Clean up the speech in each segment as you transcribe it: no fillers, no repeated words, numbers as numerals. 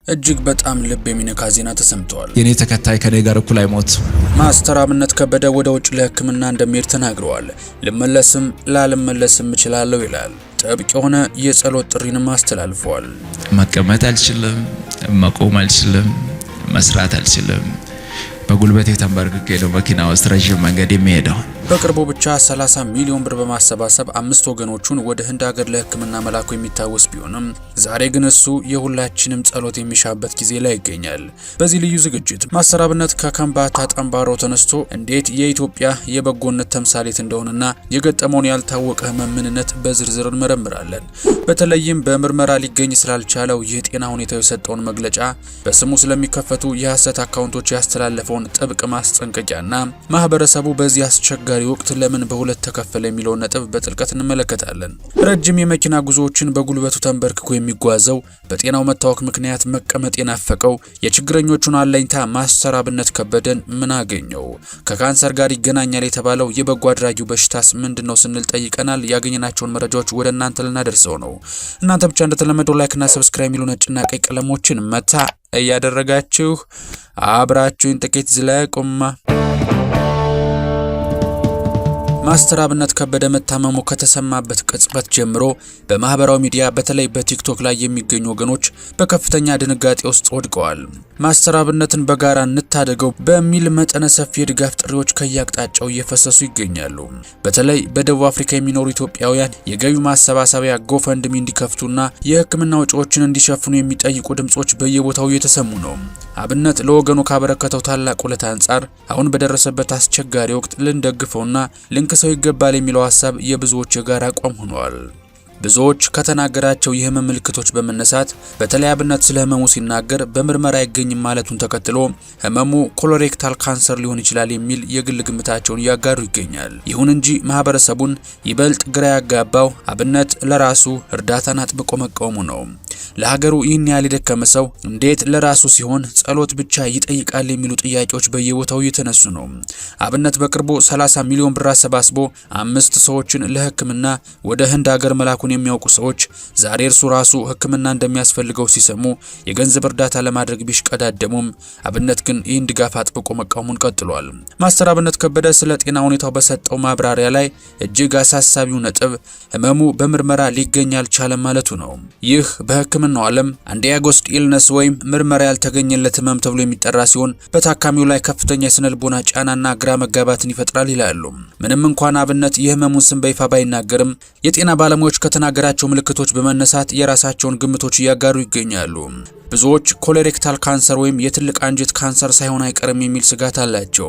እጅግ በጣም ልብ የሚነካ ዜና ተሰምቷል። የኔ ተከታይ ከኔ ጋር እኩል አይሞት። ማስተር አብነት ከበደ ወደ ውጭ ለሕክምና እንደሚሄድ ተናግረዋል። ልመለስም ላልመለስም እችላለሁ ይላል። ጥብቅ የሆነ የጸሎት ጥሪንም አስተላልፈዋል። መቀመጥ አልችልም፣ መቆም አልችልም፣ መስራት አልችልም። በጉልበቴ ተንበርክኬ ነው መኪና ውስጥ ረጅም መንገድ የሚሄደው። በቅርቡ ብቻ 30 ሚሊዮን ብር በማሰባሰብ 5 ወገኖቹን ወደ ህንድ ሀገር ለሕክምና መላኩ የሚታወስ ቢሆንም ዛሬ ግን እሱ የሁላችንም ጸሎት የሚሻበት ጊዜ ላይ ይገኛል። በዚህ ልዩ ዝግጅት ማስተር አብነት ከከምባታ ጠምባሮ ተነስቶ እንዴት የኢትዮጵያ የበጎነት ተምሳሌት እንደሆነና የገጠመውን ያልታወቀ ህመም ምንነት በዝርዝር እንመረምራለን። በተለይም በምርመራ ሊገኝ ስላልቻለው የጤና ሁኔታው የሰጠውን መግለጫ፣ በስሙ ስለሚከፈቱ የሐሰት አካውንቶች ያስተላለፈውን ጥብቅ ማስጠንቀቂያና ማህበረሰቡ በዚህ አስቸጋሪ ወቅት ለምን በሁለት ተከፈለ የሚለውን ነጥብ በጥልቀት እንመለከታለን። ረጅም የመኪና ጉዞዎችን በጉልበቱ ተንበርክኮ የሚጓዘው በጤናው መታወክ ምክንያት መቀመጥ የናፈቀው የችግረኞቹን አለኝታ ማስተር አብነት ከበደን ምን አገኘው? ከካንሰር ጋር ይገናኛል የተባለው የበጎ አድራጊው በሽታስ ምንድነው ስንል ጠይቀናል። ያገኘናቸውን መረጃዎች ወደ እናንተ ልናደርሰው ነው። እናንተ ብቻ እንደተለመደው ላይክና ሰብስክራይብ የሚሉ ነጭና ቀይ ቀለሞችን መታ እያደረጋችሁ አብራችሁን ጥቂት ዝለቁማ። ማስተር አብነት ከበደ መታመሙ ከተሰማበት ቅጽበት ጀምሮ በማህበራዊ ሚዲያ በተለይ በቲክቶክ ላይ የሚገኙ ወገኖች በከፍተኛ ድንጋጤ ውስጥ ወድቀዋል። ማስተር አብነትን በጋራ እንታደገው በሚል መጠነ ሰፊ የድጋፍ ጥሪዎች ከየአቅጣጫው እየፈሰሱ ይገኛሉ። በተለይ በደቡብ አፍሪካ የሚኖሩ ኢትዮጵያውያን የገቢ ማሰባሰቢያ ጎፈንድሚ እንዲከፍቱና የሕክምና ወጪዎችን እንዲሸፍኑ የሚጠይቁ ድምጾች በየቦታው እየተሰሙ ነው። አብነት ለወገኑ ካበረከተው ታላቅ ውለታ አንጻር አሁን በደረሰበት አስቸጋሪ ወቅት ልንደግፈውና ልንክሰው ይገባል የሚለው ሐሳብ የብዙዎች የጋራ አቋም ሆኗል። ብዙዎች ከተናገራቸው የህመም ምልክቶች በመነሳት በተለይ አብነት ስለ ህመሙ ሲናገር በምርመራ አይገኝም ማለቱን ተከትሎ ህመሙ ኮሎሬክታል ካንሰር ሊሆን ይችላል የሚል የግል ግምታቸውን እያጋሩ ይገኛል። ይሁን እንጂ ማህበረሰቡን ይበልጥ ግራ ያጋባው አብነት ለራሱ እርዳታን አጥብቆ መቃወሙ ነው። ለሀገሩ ይህን ያህል የደከመ ሰው እንዴት ለራሱ ሲሆን ጸሎት ብቻ ይጠይቃል የሚሉ ጥያቄዎች በየቦታው እየተነሱ ነው። አብነት በቅርቡ 30 ሚሊዮን ብር አሰባስቦ 5 ሰዎችን ለሕክምና ወደ ህንድ ሀገር መላኩን የሚያውቁ ሰዎች ዛሬ እርሱ ራሱ ሕክምና እንደሚያስፈልገው ሲሰሙ የገንዘብ እርዳታ ለማድረግ ቢሽቀዳደሙም አብነት ግን ይህን ድጋፍ አጥብቆ መቃወሙን ቀጥሏል። ማስተር አብነት ከበደ ስለ ጤና ሁኔታው በሰጠው ማብራሪያ ላይ እጅግ አሳሳቢው ነጥብ ህመሙ በምርመራ ሊገኝ አልቻለም ማለቱ ነው። ይህ በሕክምናው ዓለም አንዲያጎስት ኢልነስ ወይም ምርመራ ያልተገኘለት ህመም ተብሎ የሚጠራ ሲሆን በታካሚው ላይ ከፍተኛ የስነልቦና ጫናና ግራ መጋባትን ይፈጥራል ይላሉ። ምንም እንኳን አብነት የህመሙን ስም በይፋ ባይናገርም የጤና ባለሙያዎች ከተናገራቸው ምልክቶች በመነሳት የራሳቸውን ግምቶች እያጋሩ ይገኛሉ። ብዙዎች ኮሎሬክታል ካንሰር ወይም የትልቅ አንጀት ካንሰር ሳይሆን አይቀርም የሚል ስጋት አላቸው።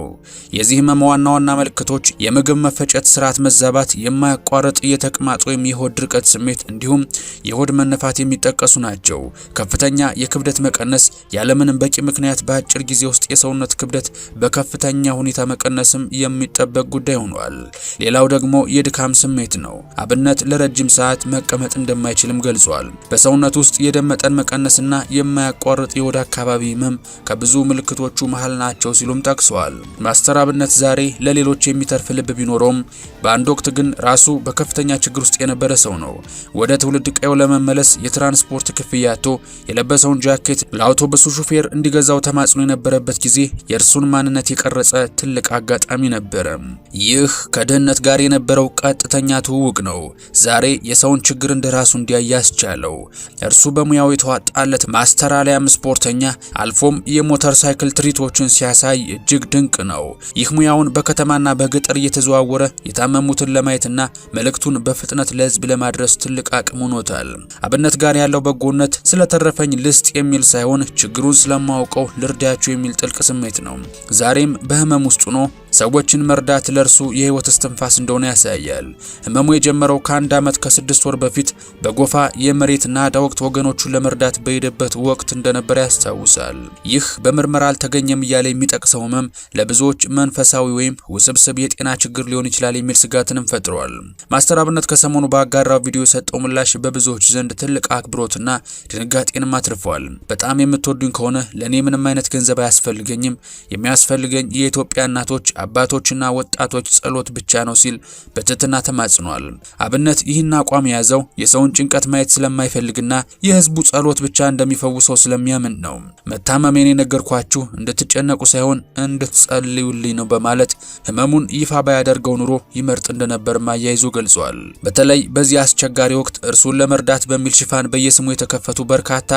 የዚህ ህመም ዋና ዋና ምልክቶች የምግብ መፈጨት ስርዓት መዛባት፣ የማያቋርጥ የተቅማጥ ወይም የሆድ ድርቀት ስሜት እንዲሁም የሆድ መነፋት የሚጠቀሱ ናቸው። ከፍተኛ የክብደት መቀነስ፣ ያለምንም በቂ ምክንያት በአጭር ጊዜ ውስጥ የሰውነት ክብደት በከፍተኛ ሁኔታ መቀነስም የሚጠበቅ ጉዳይ ሆኗል። ሌላው ደግሞ የድካም ስሜት ነው። አብነት ለረጅም ሰዓት መቀመጥ እንደማይችልም ገልጿል። በሰውነት ውስጥ የደም መጠን መቀነስና የማያቋርጥ የሆድ አካባቢ ህመም ከብዙ ምልክቶቹ መሃል ናቸው ሲሉም ጠቅሰዋል። ማስተር አብነት ዛሬ ለሌሎች የሚተርፍ ልብ ቢኖረውም በአንድ ወቅት ግን ራሱ በከፍተኛ ችግር ውስጥ የነበረ ሰው ነው። ወደ ትውልድ ቀዬው ለመመለስ የትራንስፖርት ክፍያ አጥቶ የለበሰውን ጃኬት ለአውቶቡሱ ሹፌር እንዲገዛው ተማጽኖ የነበረበት ጊዜ የእርሱን ማንነት የቀረጸ ትልቅ አጋጣሚ ነበረ። ይህ ከድህነት ጋር የነበረው ቀጥተኛ ትውውቅ ነው ዛሬ የሰውን ችግር እንደራሱ እንዲያይ ያስቻለው። እርሱ በሙያው የተዋጣለት ማስተር አሊያም ስፖርተኛ አልፎም የሞተር ሳይክል ትርኢቶችን ሲያሳይ እጅግ ድንቅ ነው። ይህ ሙያውን በከተማና በገጠር እየተዘዋወረ የታመሙትን ለማየትና መልእክቱን በፍጥነት ለህዝብ ለማድረስ ትልቅ አቅም ሆኖታል። አብነት ጋር ያለው በጎነት ስለተረፈኝ ልስጥ የሚል ሳይሆን ችግሩን ስለማውቀው ልርዳቸው የሚል ጥልቅ ስሜት ነው። ዛሬም በህመም ውስጥ ሆኖ ሰዎችን መርዳት ለርሱ የህይወት እስትንፋስ እንደሆነ ያሳያል። ህመሙ የጀመረው ከ1 ዓመት ከ6 ወር በፊት በጎፋ የመሬት ናዳ ወቅት ወገኖቹን ለመርዳት በሄደበት ወቅት እንደነበረ ያስታውሳል። ይህ በምርመራ አልተገኘም እያለ የሚጠቅሰው ህመም ለብዙዎች መንፈሳዊ ወይም ውስብስብ የጤና ችግር ሊሆን ይችላል የሚል ስጋትንም ፈጥሯል። ማስተር አብነት ከሰሞኑ ባጋራው ቪዲዮ የሰጠው ምላሽ በብዙዎች ዘንድ ትልቅ አክብሮትና ድንጋጤንም አትርፏል። በጣም የምትወዱኝ ከሆነ ለኔ ምንም አይነት ገንዘብ አያስፈልገኝም። የሚያስፈልገኝ የኢትዮጵያ እናቶች አባቶችና ወጣቶች ጸሎት ብቻ ነው ሲል በትህትና ተማጽኗል። አብነት ይህን አቋም የያዘው የሰውን ጭንቀት ማየት ስለማይፈልግና የህዝቡ ጸሎት ብቻ እንደሚፈውሰው ስለሚያምን ነው። መታመሜን የነገርኳችሁ እንድትጨነቁ ሳይሆን እንድትጸልዩልኝ ነው በማለት ህመሙን ይፋ ባያደርገው ኑሮ ይመርጥ እንደነበር አያይዞ ገልጿል። በተለይ በዚህ አስቸጋሪ ወቅት እርሱን ለመርዳት በሚል ሽፋን በየስሙ የተከፈቱ በርካታ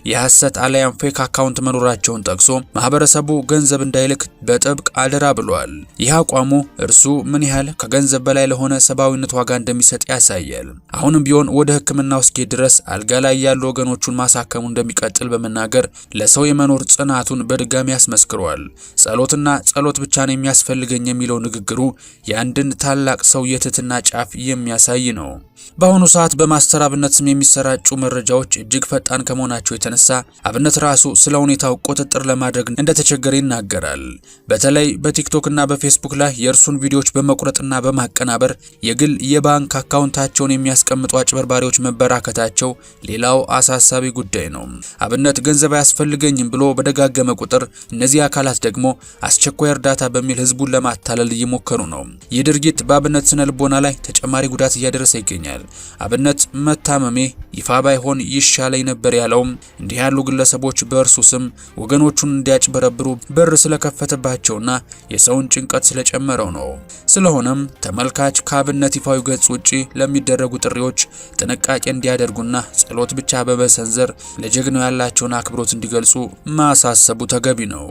የሐሰት አለያም ፌክ አካውንት መኖራቸውን ጠቅሶ ማህበረሰቡ ገንዘብ እንዳይልክ በጥብቅ አደራ ብሏል። ይህ አቋሙ እርሱ ምን ያህል ከገንዘብ በላይ ለሆነ ሰብአዊነት ዋጋ እንደሚሰጥ ያሳያል። አሁንም ቢሆን ወደ ሕክምናው እስኪሄድ ድረስ አልጋ ላይ ያሉ ወገኖቹን ማሳከሙ እንደሚቀጥል በመናገር ለሰው የመኖር ጽናቱን በድጋሚ ያስመስክሯል። ጸሎትና ጸሎት ብቻ ነው የሚያስፈልገኝ የሚለው ንግግሩ የአንድን ታላቅ ሰው የትህትና ጫፍ የሚያሳይ ነው። በአሁኑ ሰዓት በማስተር አብነት ስም የሚሰራጩ መረጃዎች እጅግ ፈጣን ከመሆናቸው የተነሳ አብነት ራሱ ስለ ሁኔታው ቁጥጥር ለማድረግ እንደተቸገረ ይናገራል። በተለይ በቲክቶክ እና በፌስቡክ ላይ የእርሱን ቪዲዮዎች በመቁረጥና በማቀናበር የግል የባንክ አካውንታቸውን የሚያስቀምጡ አጭበርባሪዎች መበራከታቸው ሌላው አሳሳቢ ጉዳይ ነው። አብነት ገንዘብ አያስፈልገኝም ብሎ በደጋገመ ቁጥር እነዚህ አካላት ደግሞ አስቸኳይ እርዳታ በሚል ህዝቡን ለማታለል እየሞከሩ ነው። ይህ ድርጊት በአብነት ስነ ልቦና ላይ ተጨማሪ ጉዳት እያደረሰ ይገኛል። አብነት መታመሜ ይፋ ባይሆን ይሻለኝ ነበር ያለውም እንዲህ ያሉ ግለሰቦች በእርሱ ስም ወገኖቹን እንዲያጭበረብሩ በር ስለከፈተባቸውና የሰውን ጭንቀት ስለጨመረው ነው። ስለሆነም ተመልካች ከአብነት ይፋዊ ገጽ ውጪ ለሚደረጉ ጥሪዎች ጥንቃቄ እንዲያደርጉና ጸሎት ብቻ በመሰንዘር ለጀግናው ያላቸውን አክብሮት እንዲገልጹ ማሳሰቡ ተገቢ ነው።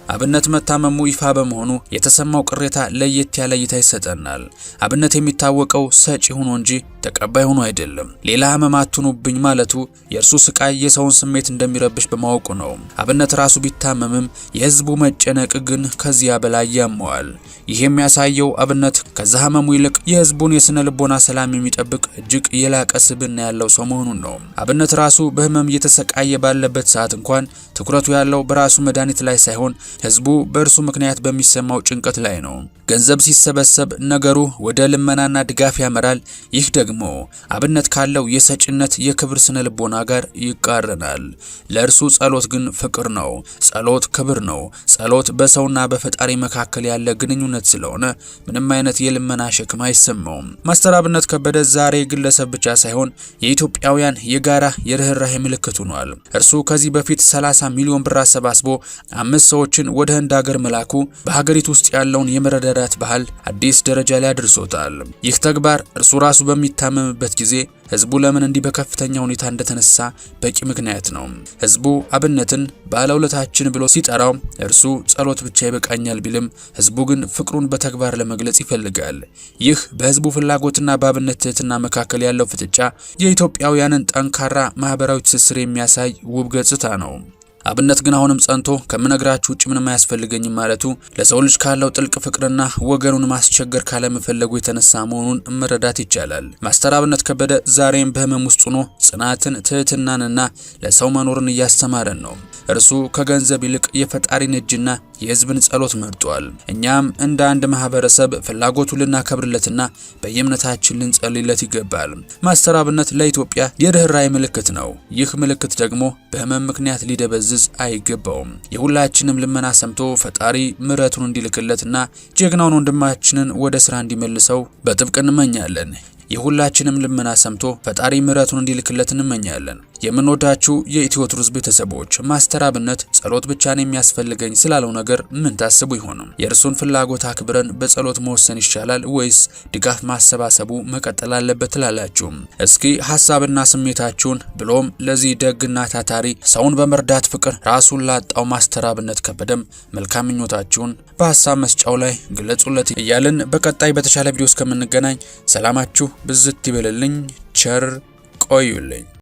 አብነት መታመሙ ይፋ በመሆኑ የተሰማው ቅሬታ ለየት ያለ እይታ ይሰጠናል። አብነት የሚታወቀው ሰጪ ሆኖ እንጂ ተቀባይ ሆኖ አይደለም። ሌላ ህመም አትኑብኝ ማለቱ የእርሱ ስቃይ የሰውን ስሜት እንደሚረብሽ በማወቁ ነው። አብነት ራሱ ቢታመምም የህዝቡ መጨነቅ ግን ከዚያ በላይ ያመዋል። ይህ የሚያሳየው አብነት ከዛ ህመሙ ይልቅ የህዝቡን የስነ ልቦና ሰላም የሚጠብቅ እጅግ የላቀ ስብዕና ያለው ሰው መሆኑን ነው። አብነት ራሱ በህመም እየተሰቃየ ባለበት ሰዓት እንኳን ትኩረቱ ያለው በራሱ መድኃኒት ላይ ሳይሆን ህዝቡ በእርሱ ምክንያት በሚሰማው ጭንቀት ላይ ነው። ገንዘብ ሲሰበሰብ ነገሩ ወደ ልመናና ድጋፍ ያመራል። ይህ ደግሞ አብነት ካለው የሰጭነት የክብር ስነ ልቦና ጋር ይቃረናል። ለእርሱ ጸሎት ግን ፍቅር ነው። ጸሎት ክብር ነው። ጸሎት በሰውና በፈጣሪ መካከል ያለ ግንኙነት ስለሆነ ምንም አይነት የልመና ሸክም አይሰማውም። ማስተር አብነት ከበደ ዛሬ ግለሰብ ብቻ ሳይሆን የኢትዮጵያውያን የጋራ የርህራሄ ምልክት ሆኗል። እርሱ ከዚህ በፊት 30 ሚሊዮን ብር አሰባስቦ 5 ሰዎችን ወደ ህንድ ሀገር መላኩ በሀገሪቱ ውስጥ ያለውን የመረዳዳት ባህል አዲስ ደረጃ ላይ አድርሶታል። ይህ ተግባር እርሱ ራሱ በሚታመምበት ጊዜ ህዝቡ ለምን እንዲህ በከፍተኛ ሁኔታ እንደተነሳ በቂ ምክንያት ነው። ህዝቡ አብነትን ባለውለታችን ብሎ ሲጠራው እርሱ ጸሎት ብቻ ይበቃኛል ቢልም ህዝቡ ግን ፍቅሩን በተግባር ለመግለጽ ይፈልጋል። ይህ በህዝቡ ፍላጎትና በአብነት ትህትና መካከል ያለው ፍጥጫ የኢትዮጵያውያንን ጠንካራ ማህበራዊ ትስስር የሚያሳይ ውብ ገጽታ ነው። አብነት ግን አሁንም ጸንቶ ከምነግራችሁ ውጭ ምንም አያስፈልገኝም ማለቱ ለሰው ልጅ ካለው ጥልቅ ፍቅርና ወገኑን ማስቸገር ካለመፈለጉ የተነሳ መሆኑን መረዳት ይቻላል። ማስተር አብነት ከበደ ዛሬም በህመም ውስጥ ሆኖ ጽናትን፣ ትህትናንና ለሰው መኖርን እያስተማረን ነው። እርሱ ከገንዘብ ይልቅ የፈጣሪን እጅና የህዝብን ጸሎት መርጧል። እኛም እንደ አንድ ማህበረሰብ ፍላጎቱን ልናከብርለትና በየእምነታችን ልንጸልይለት ይገባል። ማስተር አብነት ለኢትዮጵያ የርህራሄ ምልክት ነው። ይህ ምልክት ደግሞ በህመም ምክንያት ሊደበዝዝ አይገባውም። የሁላችንም ልመና ሰምቶ ፈጣሪ ምሕረቱን እንዲልክለትና ጀግናውን ወንድማችንን ወደ ስራ እንዲመልሰው በጥብቅ እንመኛለን። የሁላችንም ልመና ሰምቶ ፈጣሪ ምሕረቱን እንዲልክለት እንመኛለን። የምንወዳችሁ የኢትዮ ቱሪስት ቤተሰቦች ማስተር አብነት ጸሎት ብቻ ነው የሚያስፈልገኝ ስላለው ነገር ምን ታስቡ ይሆን? የእርሱን ፍላጎት አክብረን በጸሎት መወሰን ይሻላል ወይስ ድጋፍ ማሰባሰቡ መቀጠል አለበት ትላላችሁ? እስኪ ሐሳብና ስሜታችሁን ብሎም ለዚህ ደግና ታታሪ ሰውን በመርዳት ፍቅር ራሱን ላጣው ማስተር አብነት ከበደም መልካም ምኞታችሁን በሐሳብ መስጫው ላይ ግለጹለት እያልን በቀጣይ በተሻለ ቪዲዮ እስከምንገናኝ ሰላማችሁ ብዝት ይበልልኝ። ቸር ቆዩልኝ።